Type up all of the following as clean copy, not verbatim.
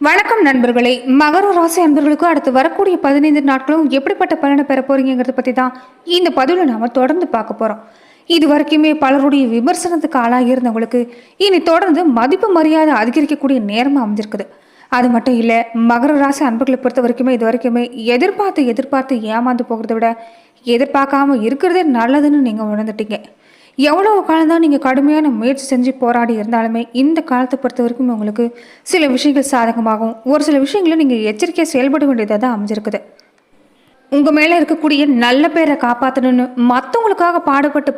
வணக்கம் நண்பர்களே. மகர ராசி அன்பர்களுக்கு அடுத்து வரக்கூடிய 15 நாட்களும் எப்படிப்பட்ட பலனை பெற போறீங்கிறத பத்தி தான் இந்த பதிவுல நாம தொடர்ந்து பார்க்க போறோம். இது வரைக்குமே பலருடைய விமர்சனத்துக்கு ஆளாகி இருந்தவங்களுக்கு இனி தொடர்ந்து மதிப்பு மரியாதை அதிகரிக்கக்கூடிய நேரமா அமைஞ்சிருக்குது. அது மட்டும் இல்ல, மகர ராசி அன்பர்களை பொறுத்த வரைக்குமே இது வரைக்குமே எதிர்பார்த்து எதிர்பார்த்து ஏமாந்து போகிறத விட எதிர்பார்க்காம இருக்கிறதே நல்லதுன்னு நீங்க உணர்ந்துட்டீங்க. எவ்வளவு காலம்தான் நீங்கள் கடுமையான முயற்சி செஞ்சு போராடி இருந்தாலுமே இந்த காலத்தை பொறுத்த வரைக்கும் உங்களுக்கு சில விஷயங்கள் சாதகமாகும், ஒரு சில விஷயங்களை நீங்கள் எச்சரிக்கையாக செயல்பட வேண்டியதாக தான் அமைஞ்சிருக்குது. உங்கள் மேலே இருக்கக்கூடிய நல்ல பேரை காப்பாற்றணும்னு மற்றவங்களுக்காக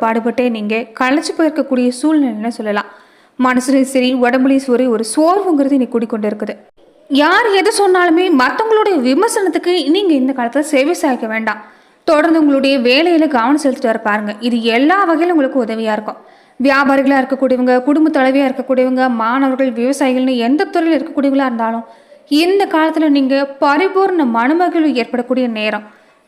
பாடுபட்டே நீங்கள் களைச்சி போயிருக்கக்கூடிய சூழ்நிலைன்னு சொல்லலாம். மனசுலையும் சரி உடம்புலையும் சரி ஒரு சோர்வுங்கிறது இன்னைக்கு கூடிக்கொண்டு இருக்குது. யார் எது சொன்னாலுமே மற்றவங்களுடைய விமர்சனத்துக்கு நீங்கள் இந்த காலத்தில் செவி சாய்க்க வேண்டாம். தொடர்ந்து உங்களுடைய வேலையில கவனம் செலுத்திட்டு வர பாருங்க. இது எல்லா வகையிலும் உங்களுக்கு உதவியா இருக்கும். வியாபாரிகளா இருக்கக்கூடியவங்க, குடும்ப தலைவியா இருக்கக்கூடியவங்க, மாணவர்கள், விவசாயிகள்னு எந்த துறையில் இருக்கக்கூடியவங்களா இருந்தாலும் இந்த காலத்துல நீங்க பரிபூர்ண மனமகிழ்வு ஏற்படக்கூடிய நேரம்.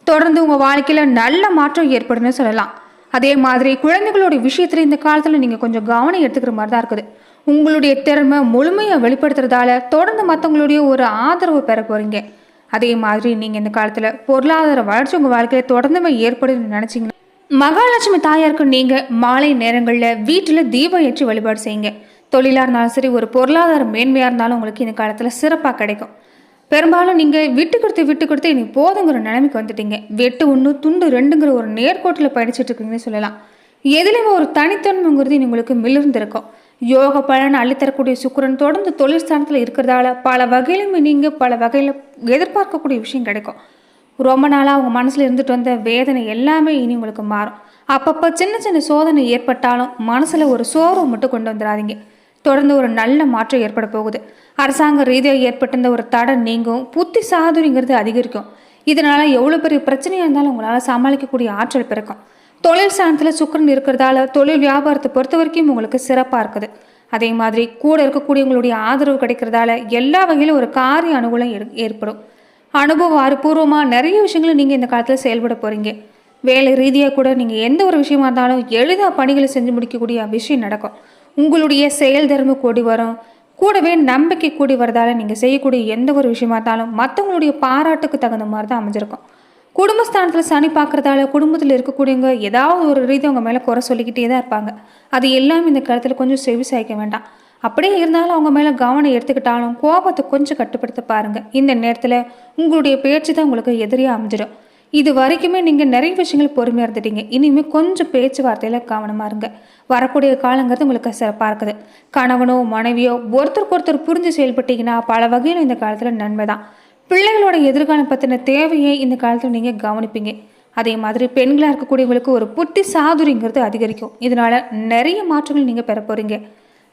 தொடர்ந்து உங்க வாழ்க்கையில நல்ல மாற்றம் ஏற்படுன்னு சொல்லலாம். அதே மாதிரி குழந்தைகளுடைய விஷயத்துல இந்த காலத்துல நீங்க கொஞ்சம் கவனம் எடுத்துக்கிற மாதிரி தான் இருக்குது. உங்களுடைய திறமை முழுமையா வெளிப்படுத்துறதால தொடர்ந்து மற்றவங்களுடைய ஒரு ஆதரவு பெற போறீங்க. அதே மாதிரி நீங்கள் இந்த காலத்தில் பொருளாதார வளர்ச்சி உங்கள் வாழ்க்கையில் தொடர்ந்துமே ஏற்படுன்னு நினச்சிங்கன்னா மகாலட்சுமி தாயாருக்கு நீங்கள் மாலை நேரங்களில் வீட்டில் தீபம் ஏற்றி வழிபாடு செய்யுங்க. தொழிலாக இருந்தாலும் சரி, ஒரு பொருளாதார மேன்மையாக இருந்தாலும் உங்களுக்கு இந்த காலத்தில் சிறப்பாக கிடைக்கும். பெரும்பாலும் நீங்கள் விட்டு கொடுத்து இன்னைக்கு போதுங்கிற நிலைமைக்கு வந்துட்டீங்க. வெட்டு ஒன்று துண்டு ரெண்டுங்கிற ஒரு நேர்கோட்டில் பயணிச்சுட்டு இருக்கீங்கன்னு சொல்லலாம். எதுலேயுமே ஒரு தனித்தன்மைங்கிறது உங்களுக்கு மிளிர்ந்திருக்கும். யோக பலன் அள்ளித்தரக்கூடிய சுக்கிரன் தொடர்ந்து தொழில் ஸ்தானத்தில் இருக்கிறதால பல வகையிலுமே நீங்கள் பல வகையில் எதிர்பார்க்கக்கூடிய விஷயம் கிடைக்கும். ரொம்ப நாளாக உங்கள் மனசில் இருந்துட்டு வந்த வேதனை எல்லாமே இனி உங்களுக்கு மாறும். அப்பப்போ சின்ன சின்ன சோதனை ஏற்பட்டாலும் மனசில் ஒரு சோர்வு மட்டும் கொண்டு வந்துடாதீங்க. தொடர்ந்து ஒரு நல்ல மாற்றம் ஏற்பட போகுது. அரசாங்க ரீதியாக ஏற்பட்டிருந்த ஒரு தடை நீங்கும், புத்தி சாதுரிங்கிறது அதிகரிக்கும். இதனால் எவ்வளோ பெரிய பிரச்சனையாக இருந்தாலும் உங்களால் சமாளிக்கக்கூடிய ஆற்றல் பிறக்கும். தொழில் ஸ்தானத்தில் சுக்கிரன் இருக்கிறதால தொழில் வியாபாரத்தை பொறுத்த வரைக்கும் உங்களுக்கு சிறப்பாக இருக்குது. அதே மாதிரி கூட இருக்கக்கூடியவங்களுடைய ஆதரவு கிடைக்கிறதால எல்லா வகையிலும் ஒரு காரிய அனுகூலம் ஏற்படும். அனுபவம் அறிபூர்வமாக நிறைய விஷயங்களை நீங்கள் இந்த காலத்தில் செயல்பட போகிறீங்க. வேலை ரீதியாக கூட நீங்கள் எந்த ஒரு விஷயமா இருந்தாலும் எளிதாக பணிகளை செஞ்சு முடிக்கக்கூடிய விஷயம் நடக்கும். உங்களுடைய செயல் திறமை கூடி வரும். கூடவே நம்பிக்கை கூடி வரதால நீங்கள் செய்யக்கூடிய எந்த ஒரு விஷயமா இருந்தாலும் மற்றவங்களுடைய பாராட்டுக்கு தகுந்த மாதிரி தான் அமைஞ்சிருக்கும். குடும்பஸ்தானத்தில் சனி பார்க்குறதால குடும்பத்தில் இருக்கக்கூடியவங்க ஏதாவது ஒரு ரீதி அவங்க மேலே குறை சொல்லிக்கிட்டே தான் இருப்பாங்க. அது எல்லாமே இந்த காலத்தில் கொஞ்சம் செவி சாய்க்க வேண்டாம். அப்படியே இருந்தாலும் அவங்க மேலே கவனம் எடுத்துக்கிட்டாலும் கோபத்தை கொஞ்சம் கட்டுப்படுத்த பாருங்கள். இந்த நேரத்தில் உங்களுடைய பேச்சு தான் உங்களுக்கு எதிரியாக அமைஞ்சிடும். இது வரைக்குமே நீங்கள் நிறைய விஷயங்கள் பொறுமையாக இருந்துட்டீங்க. இனிமேல் கொஞ்சம் பேச்சுவார்த்தையில் கவனமாக இருங்க. வரக்கூடிய காலங்கிறது உங்களுக்கு சிறப்பாக இருக்குது. கணவனோ மனைவியோ ஒருத்தருக்கு ஒருத்தர் புரிஞ்சு செயல்பட்டீங்கன்னா பல வகையில் இந்த காலத்தில் நன்மை தான். பிள்ளைகளோட எதிர்காலம் பற்றின தேவையை இந்த காலத்தில் நீங்கள் கவனிப்பீங்க. அதே மாதிரி பெண்களாக இருக்கக்கூடியவங்களுக்கு ஒரு புத்தி சாதுரிங்கிறது அதிகரிக்கும். இதனால் நிறைய மாற்றங்கள் நீங்கள் பெற போகிறீங்க.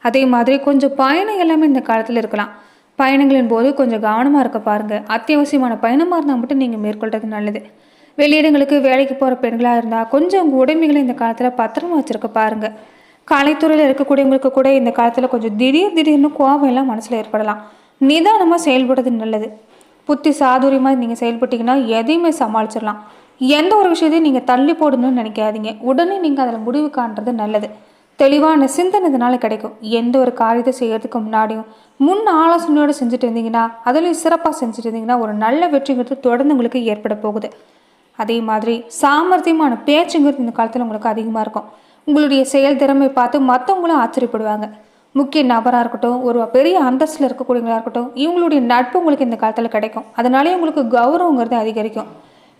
அதே மாதிரி கொஞ்சம் பயணம் எல்லாமே இந்த காலத்தில் இருக்கலாம். பயணங்களின் போது கொஞ்சம் கவனமாக இருக்க பாருங்கள். அத்தியாவசியமான பயணமாக இருந்தால் மட்டும் நீங்கள் மேற்கொள்வது நல்லது. வெளியிடங்களுக்கு வேலைக்கு போகிற பெண்களாக இருந்தால் கொஞ்சம் உங்கள் உடைமைகளை இந்த காலத்தில் பத்திரமா வச்சுருக்க பாருங்கள். கலைத்துறையில் இருக்கக்கூடியவங்களுக்கு கூட இந்த காலத்தில் கொஞ்சம் திடீர்னு கோபம் எல்லாம் மனசில் ஏற்படலாம். நிதானமாக செயல்படுறது நல்லது. புத்தி சாதுரியமாக நீங்கள் செயல்பட்டீங்கன்னா எதையுமே சமாளிச்சிடலாம். எந்த ஒரு விஷயத்தையும் நீங்கள் தள்ளி போடணும்னு நினைக்காதீங்க. உடனே நீங்கள் அதில் முடிவு காண்றது நல்லது. தெளிவான சிந்தனை இதனால் கிடைக்கும். எந்த ஒரு காரியத்தை செய்யறதுக்கு முன்னாடியும் முன் ஆலோசனையோடு செஞ்சுட்டு இருந்தீங்கன்னா, அதுலேயும் சிறப்பாக செஞ்சுட்டு இருந்தீங்கன்னா ஒரு நல்ல வெற்றிங்கிறது தொடர்ந்து உங்களுக்கு ஏற்பட போகுது. அதே மாதிரி சாமர்த்தியமான பேச்சுங்கிறது இந்த காலத்தில் உங்களுக்கு அதிகமாக இருக்கும். உங்களுடைய செயல் திறமை பார்த்து மற்றவங்களும் ஆச்சரியப்படுவாங்க. முக்கிய நபராக இருக்கட்டும், ஒரு பெரிய அந்தஸ்தில் இருக்கக்கூடியவங்களாக இருக்கட்டும், இவங்களுடைய நட்பு உங்களுக்கு இந்த காலத்தில் கிடைக்கும். அதனாலே உங்களுக்கு கௌரவங்கிறது அதிகரிக்கும்.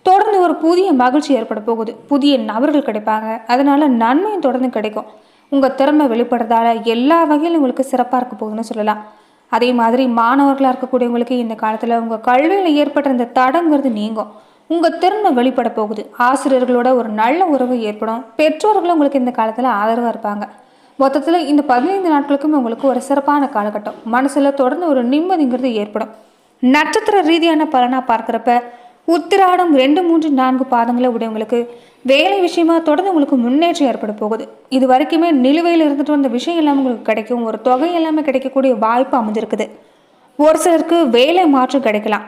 தொடர்ந்து ஒரு புதிய மகிழ்ச்சி ஏற்பட போகுது. புதிய நபர்கள் கிடைப்பாங்க. அதனால நன்மையும் தொடர்ந்து கிடைக்கும். உங்கள் திறமை வெளிப்படுறதால எல்லா வகையிலும் உங்களுக்கு சிறப்பாக இருக்க போகுதுன்னு சொல்லலாம். அதே மாதிரி மாணவர்களாக இருக்கக்கூடியவங்களுக்கு இந்த காலத்தில் உங்கள் கல்வியில் ஏற்பட்ட இந்த தடங்கிறது நீங்கும். உங்கள் திறமை வெளிப்பட போகுது. ஆசிரியர்களோட ஒரு நல்ல உறவு ஏற்படும். பெற்றோர்களும் உங்களுக்கு இந்த காலத்தில் ஆதரவாக இருப்பாங்க. மொத்தத்தில் இந்த 15 நாட்களுக்குமே உங்களுக்கு ஒரு சிறப்பான காலகட்டம். மனசில் தொடர்ந்து ஒரு நிம்மதிங்கிறது ஏற்படும். நட்சத்திர ரீதியான பலனாக பார்க்குறப்ப உத்திராடம் 2, 3, 4 பாதங்களை உடையவங்களுக்கு வேலை விஷயமா தொடர்ந்து உங்களுக்கு முன்னேற்றம் ஏற்பட போகுது. இது வரைக்குமே நிலுவையில் இருந்துட்டு வந்த விஷயம் எல்லாமே உங்களுக்கு கிடைக்கும். ஒரு தொகை எல்லாமே கிடைக்கக்கூடிய வாய்ப்பு அமைஞ்சிருக்குது. ஒரு சிலருக்கு வேலை மாற்றம் கிடைக்கலாம்.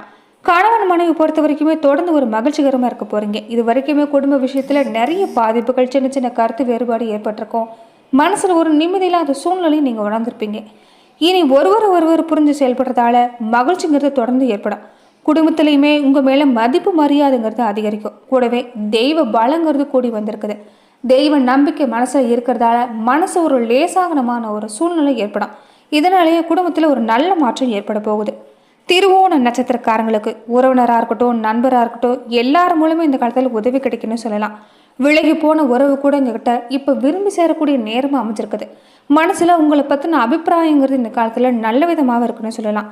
கணவன் மனைவி பொறுத்த வரைக்குமே தொடர்ந்து ஒரு மகிழ்ச்சிகரமாக இருக்க போகிறீங்க. இது வரைக்குமே குடும்ப விஷயத்தில் நிறைய பாதிப்புகள், சின்ன சின்ன கருத்து வேறுபாடு ஏற்பட்டிருக்கும். மனசில் ஒரு நிம்மதியில்லாத சூழ்நிலையும் நீங்கள் உணர்ந்திருப்பீங்க. இனி ஒருவர் புரிஞ்சு செயல்படுறதால மகிழ்ச்சிங்கிறது தொடர்ந்து ஏற்படும். குடும்பத்திலையுமே உங்கள் மேலே மதிப்பு மரியாதைங்கிறது அதிகரிக்கும். கூடவே தெய்வ பலங்கிறது கூடி வந்திருக்குது. தெய்வ நம்பிக்கை மனசில் இருக்கிறதால மனசு ஒரு லேசாகனமான ஒரு சூழ்நிலை ஏற்படும். இதனாலேயே குடும்பத்தில் ஒரு நல்ல மாற்றம் ஏற்பட போகுது. திருவோண நட்சத்திரக்காரங்களுக்கு உறவினராக இருக்கட்டும், நண்பராக இருக்கட்டும், எல்லார் மூலமே இந்த காலத்தில் உதவி கிடைக்குன்னு சொல்லலாம். விலகி போன உறவு கூட எங்ககிட்ட இப்போ விரும்பி சேரக்கூடிய நேரமாக அமைஞ்சிருக்குது. மனசில் உங்களை பற்றின அபிப்பிராயங்கிறது இந்த காலத்தில் நல்ல விதமாக இருக்குன்னு சொல்லலாம்.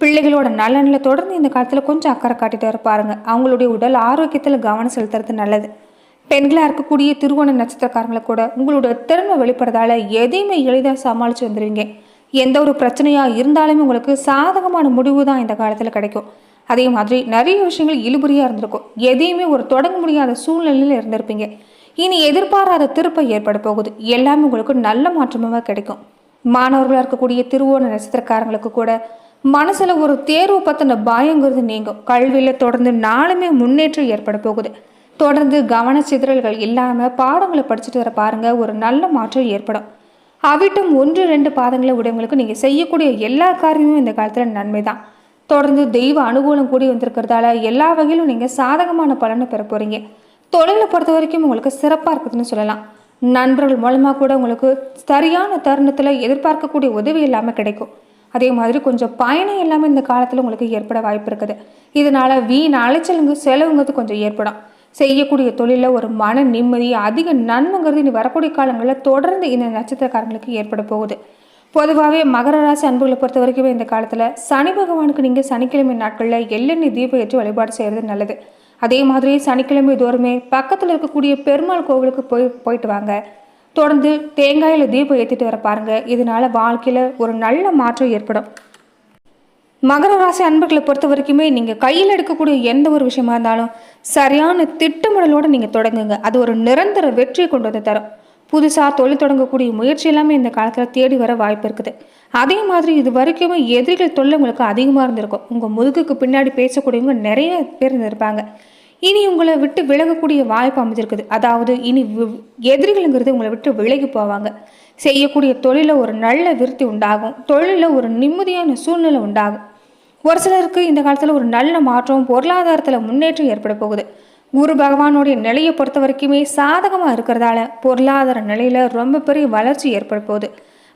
பிள்ளைகளோட நலனில் தொடர்ந்து இந்த காலத்தில் கொஞ்சம் அக்கறை காட்டிட்டு இருப்பாருங்க. அவங்களுடைய உடல் ஆரோக்கியத்தில் கவனம் செலுத்துறது நல்லது. பெண்களாக இருக்கக்கூடிய திருவோண நட்சத்திரக்காரங்களை கூட உங்களோட திறமை வெளிப்படுறதால எதையுமே எளிதாக சமாளித்து வந்துடுவீங்க. எந்த ஒரு பிரச்சனையாக இருந்தாலுமே உங்களுக்கு சாதகமான முடிவு தான் இந்த காலத்தில் கிடைக்கும். அதே மாதிரி நிறைய விஷயங்கள் இழுபறியாக இருந்திருக்கும். எதையுமே ஒரு தொடங்க முடியாத சூழ்நிலையில் இருந்திருப்பீங்க. இனி எதிர்பாராத திருப்பை ஏற்பட போகுது. எல்லாமே உங்களுக்கு நல்ல மாற்றமாக கிடைக்கும். மாணவர்களாக இருக்கக்கூடிய திருவோண நட்சத்திரக்காரங்களுக்கு கூட மனசில் ஒரு தேர்வு பற்றின பயங்கிறது நீங்கும். கல்வியில் தொடர்ந்து நாளுமே முன்னேற்றம் ஏற்பட போகுது. தொடர்ந்து கவன சிதறல்கள் இல்லாமல் பாடங்களை படிச்சுட்டு வர பாருங்க, ஒரு நல்ல மாற்றம் ஏற்படும். அவிட்டம் 1-2 பாதங்களை உடையவங்களுக்கு நீங்கள் செய்யக்கூடிய எல்லா காரியமும் இந்த காலத்தில் நன்மை தான். தொடர்ந்து தெய்வ அனுகூலம் கூடி வந்திருக்கிறதால எல்லா வகையிலும் நீங்கள் சாதகமான பலனை பெற போகிறீங்க. தொழிலை பொறுத்த வரைக்கும் உங்களுக்கு சிறப்பாக இருக்குதுன்னு சொல்லலாம். நண்பர்கள் மூலமாக கூட உங்களுக்கு சரியான தருணத்தில் எதிர்பார்க்கக்கூடிய உதவி இல்லாமல் கிடைக்கும். அதே மாதிரி கொஞ்சம் பயணம் இல்லாமல் இந்த காலத்தில் உங்களுக்கு ஏற்பட வாய்ப்பு இருக்குது. இதனால் வீண் அலைச்சலுங்க செலவுங்கிறது கொஞ்சம் ஏற்படும். செய்யக்கூடிய தொழிலில் ஒரு மன நிம்மதி, அதிக நன்மைங்கிறது இனி வரக்கூடிய காலங்களில் தொடர்ந்து இந்த நட்சத்திரக்காரங்களுக்கு ஏற்பட போகுது. பொதுவாகவே மகர ராசி அன்புகளை பொறுத்த வரைக்கும் இந்த காலத்தில் சனி பகவானுக்கு நீங்கள் சனிக்கிழமை நாட்களில் எள்ளெண்ணெய் தீபம் ஏற்றி வழிபாடு செய்கிறது நல்லது. அதே மாதிரி சனிக்கிழமை தோறுமே பக்கத்தில் இருக்கக்கூடிய பெருமாள் கோவிலுக்கு போயிட்டு வாங்க. தொடர்ந்து தேங்காயில் தீபம் ஏற்றிட்டு வர பாருங்க. இதனால வாழ்க்கையில் ஒரு நல்ல மாற்றம் ஏற்படும். மகர ராசி அன்பர்களை பொறுத்த வரைக்குமே நீங்கள் கையில் எடுக்கக்கூடிய எந்த ஒரு விஷயமா இருந்தாலும் சரியான திட்டமிடலோடு நீங்கள் தொடங்குங்க. அது ஒரு நிரந்தர வெற்றியை கொண்டு வந்து தரும். புதுசாக தொழில் தொடங்கக்கூடிய முயற்சி எல்லாமே இந்த காலத்தில் தேடி வர வாய்ப்பு இருக்குது. அதே மாதிரி இது வரைக்குமே எதிரிகள் தொல்லை உங்களுக்கு அதிகமாக இருந்திருக்கும். உங்கள் முதுகுக்கு பின்னாடி பேசக்கூடியவங்க நிறைய பேர் இருந்திருப்பாங்க. இனி உங்களை விட்டு விலகக்கூடிய வாய்ப்பு அமைஞ்சிருக்குது. அதாவது இனி எதிரிகளுங்கிறது உங்களை விட்டு விலகி போவாங்க. செய்யக்கூடிய தொழிலில் ஒரு நல்ல விருத்தி உண்டாகும். தொழிலில் ஒரு நிம்மதியான சூழ்நிலை உண்டாகும். ஒரு சிலருக்கு இந்த காலத்தில் ஒரு நல்ல மாற்றம், பொருளாதாரத்தில் முன்னேற்றம் ஏற்பட போகுது. குரு பகவானுடைய நிலையை பொறுத்த வரைக்குமே சாதகமாக இருக்கிறதால பொருளாதார நிலையில் ரொம்ப பெரிய வளர்ச்சி ஏற்பட போகுது.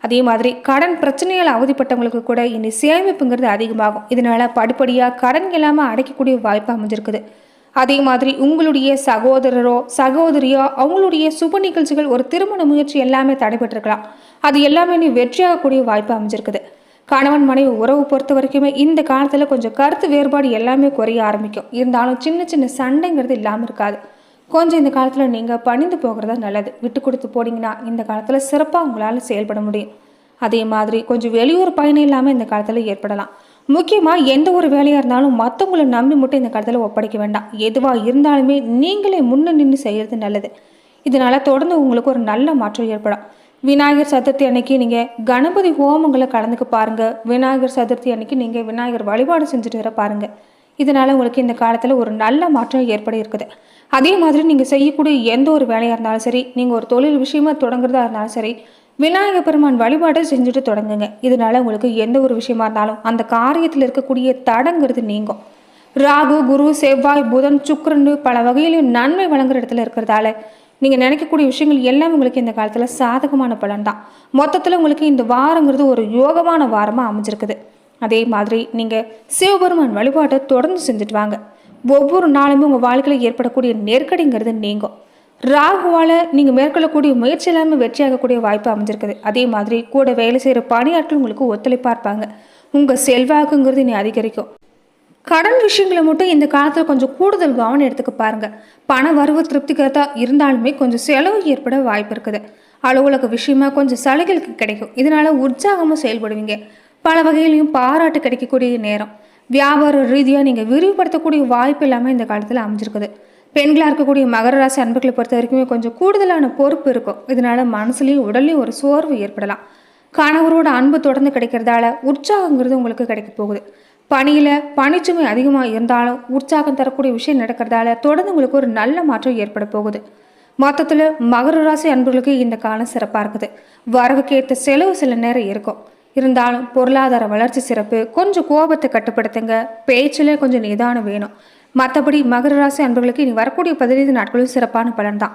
அதே மாதிரி கடன் பிரச்சனைகள் அவதிப்பட்டவங்களுக்கு கூட இனி சேமிப்புங்கிறது அதிகமாகும். இதனால படிப்படியாக கடன் இல்லாமல் அடைக்கக்கூடிய வாய்ப்பு அமைஞ்சிருக்குது. அதே மாதிரி உங்களுடைய சகோதரரோ சகோதரியோ அவங்களுடைய சுப நிகழ்ச்சிகள், ஒரு திருமண முயற்சி எல்லாமே தடைபட்டிருக்கலாம். அது எல்லாமே நீ வெற்றியாகக்கூடிய வாய்ப்பு அமைஞ்சிருக்குது. கணவன் மனைவி உறவு பொறுத்த வரைக்குமே இந்த காலத்தில் கொஞ்சம் கருத்து வேறுபாடு எல்லாமே குறைய ஆரம்பிக்கும். இருந்தாலும் சின்ன சின்ன சண்டைங்கிறது இல்லாமல் இருக்காது. கொஞ்சம் இந்த காலத்தில் நீங்கள் பணிந்து போகிறதா நல்லது. விட்டு கொடுத்து போனீங்கன்னா இந்த காலத்தில் சிறப்பாக உங்களால் செயல்பட முடியும். அதே மாதிரி கொஞ்சம் வெளியூர் பயணம் இல்லாமல் இந்த காலத்தில் ஏற்படலாம். முக்கியமாக எந்த ஒரு வேலையாக இருந்தாலும் மற்றவங்களை நம்பி மட்டும் இந்த காலத்தில் ஒப்படைக்க வேண்டாம். எதுவாக இருந்தாலுமே நீங்களே முன்ன நின்று செய்கிறது நல்லது. இதனால் தொடர்ந்து உங்களுக்கு ஒரு நல்ல மாற்றம் ஏற்படும். விநாயகர் சதுர்த்தி அன்னைக்கு நீங்கள் கணபதி ஹோமங்களை கலந்துக்க பாருங்கள். விநாயகர் சதுர்த்தி அன்னைக்கு நீங்கள் விநாயகர் வழிபாடு செஞ்சுட்டு வர பாருங்கள். இதனால் உங்களுக்கு இந்த காலத்தில் ஒரு நல்ல மாற்றம் ஏற்பட இருக்குது. அதே மாதிரி நீங்கள் செய்யக்கூடிய எந்த ஒரு வேலையாக இருந்தாலும் சரி, நீங்கள் ஒரு தொழில் விஷயமா தொடங்குறதா இருந்தாலும் சரி, விநாயகர் பெருமான் வழிபாடு செஞ்சுட்டு தொடங்குங்க. இதனால உங்களுக்கு எந்த ஒரு விஷயமா இருந்தாலும் அந்த காரியத்தில் இருக்கக்கூடிய தடங்கிறது நீங்கும். ராகு, குரு, செவ்வாய், புதன், சுக்கிரன் பல வகையிலும் நன்மை வழங்குற இடத்துல இருக்கிறதால நீங்கள் நினைக்கக்கூடிய விஷயங்கள் எல்லாமே உங்களுக்கு இந்த காலத்தில் சாதகமான பலன் தான். மொத்தத்தில் உங்களுக்கு இந்த வாரங்கிறது ஒரு யோகமான வாரமாக அமைஞ்சிருக்குது. அதே மாதிரி நீங்கள் சிவபெருமான் வழிபாட்டை தொடர்ந்து செஞ்சுட்டு வாங்க. ஒவ்வொரு நாளுமே உங்கள் வாழ்க்கையில் ஏற்படக்கூடிய நெருக்கடிங்கிறது நீங்கும். ராகுவால் நீங்கள் மேற்கொள்ளக்கூடிய முயற்சி எல்லாமே வெற்றியாகக்கூடிய வாய்ப்பு அமைஞ்சிருக்குது. அதே மாதிரி கூட வேலை செய்கிற பணியாட்கள் உங்களுக்கு ஒத்துழைப்பாக இருப்பாங்க. உங்கள் செல்வாக்குங்கிறது நீ அதிகரிக்கும். கடன் விஷயங்களை மட்டும் இந்த காலத்தில் கொஞ்சம் கூடுதல் கவனம் எடுத்துக்க பாருங்க. பண வரவு திருப்திகரத்தா இருந்தாலுமே கொஞ்சம் செலவு ஏற்பட வாய்ப்பு இருக்குது. அலுவலக விஷயமா கொஞ்சம் சலுகைகளுக்கு கிடைக்கும். இதனால உற்சாகமாக செயல்படுவீங்க. பல வகையிலையும் பாராட்டு கிடைக்கக்கூடிய நேரம். வியாபார ரீதியாக நீங்கள் விரிவுபடுத்தக்கூடிய வாய்ப்பு இல்லாமல் இந்த காலத்தில் அமைஞ்சிருக்குது. பெண்களாக இருக்கக்கூடிய மகர ராசி அன்பர்களை பொறுத்த வரைக்குமே கொஞ்சம் கூடுதலான பொறுப்பு இருக்கும். இதனால மனசுலையும் உடல்லையும் ஒரு சோர்வு ஏற்படலாம். கணவரோட அன்பு தொடர்ந்து கிடைக்கிறதால உற்சாகங்கிறது உங்களுக்கு கிடைக்க போகுது. பணியில் பணிச்சுமை அதிகமாக இருந்தாலும் உற்சாகம் தரக்கூடிய விஷயம் நடக்கிறதால தொடர்ந்து உங்களுக்கு ஒரு நல்ல மாற்றம் ஏற்பட போகுது. மொத்தத்தில் மகர ராசி அன்பர்களுக்கு இந்த காலம் சிறப்பாக இருக்குது. வரவுக்கு ஏற்ற செலவு சில நேரம் இருக்கும். இருந்தாலும் பொருளாதார வளர்ச்சி சிறப்பு, கொஞ்சம் கோபத்தை கட்டுப்படுத்துங்க, பேச்சில் கொஞ்சம் நிதானம் வேணும். மற்றபடி மகர ராசி அன்பர்களுக்கு இனி வரக்கூடிய 15 நாட்களும் சிறப்பான பலன் தான்.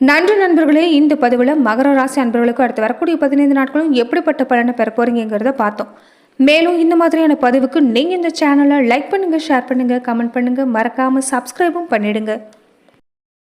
நன்றி நண்பர்களே. இந்த பதிவில் மகர ராசி அன்பர்களுக்கு அடுத்து வரக்கூடிய 15 நாட்களும் எப்படிப்பட்ட பலனை பெற போறீங்கிறத பார்த்தோம். மேலும் இந்த மாதிரியான பதிவுக்கு நீங்கள் இந்த சேனலை லைக் பண்ணுங்கள், ஷேர் பண்ணுங்கள், கமெண்ட் பண்ணுங்கள், மறக்காமல் சப்ஸ்கிரைபும் பண்ணிடுங்க.